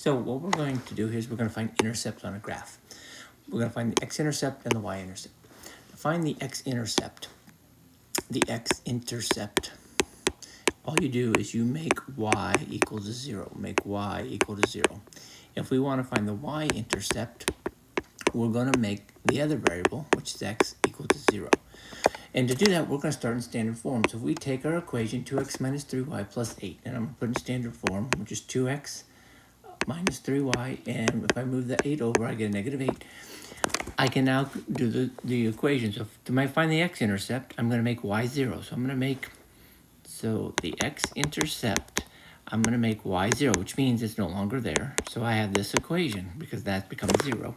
So what we're going to do here is we're going to find intercepts on a graph. We're going to find the x-intercept and the y-intercept. To find the x-intercept, all you do is you make y equal to 0. Make y equal to 0. If we want to find the y-intercept, we're going to make the other variable, which is x, equal to 0. And to do that, we're going to start in standard form. So if we take our equation, 2x minus 3y plus 8, and I'm going to put in standard form, which is 2x minus 3y, and if I move the 8 over, I get a negative 8. I can now do the equation. So to find the x-intercept, I'm going to make y 0. So I'm going to make, so the x-intercept, I'm going to make y 0, which means it's no longer there. So I have this equation, because that becomes 0.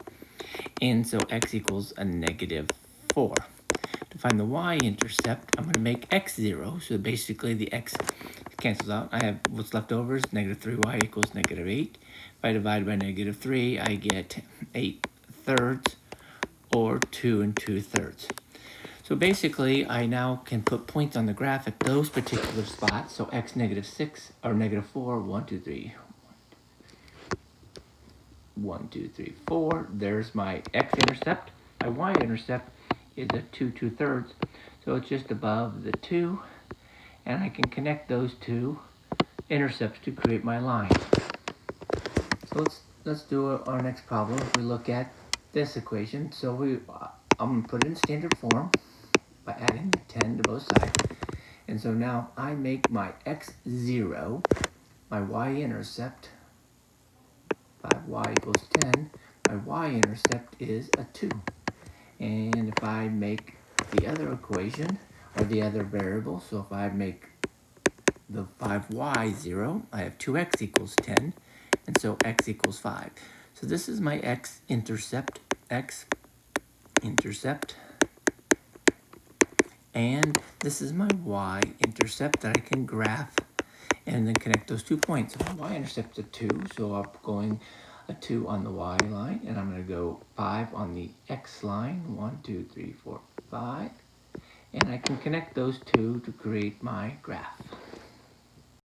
And so x equals a negative 4. To find the y-intercept, I'm going to make x 0. So basically the x cancels out. I have what's left over is negative 3y equals negative 8. If I divide by negative 3, I get 8 thirds, or 2 2/3. So basically, I now can put points on the graph at those particular spots. So x negative 6, or negative 4, 1, 2, 3. 1, 2, 3, 4. There's my x-intercept. My y-intercept is a 2 2/3. So it's just above the 2. And I can connect those two intercepts to create my line. So let's do our next problem. If we look at this equation, so I'm going to put it in standard form by adding 10 to both sides. And so now I make my x 0, my y-intercept, 5y equals 10. My y-intercept is a 2. And if I make the other equation, or the other variable, so if I make the 5y 0, I have 2x equals 10, and so x equals 5. So this is my x-intercept, and this is my y-intercept that I can graph and then connect those 2 points. So my y-intercept is a 2, so I'm going a 2 on the y line, and I'm going to go 5 on the x line, 1, 2, 3, 4, 5, and I can connect those two to create my graph.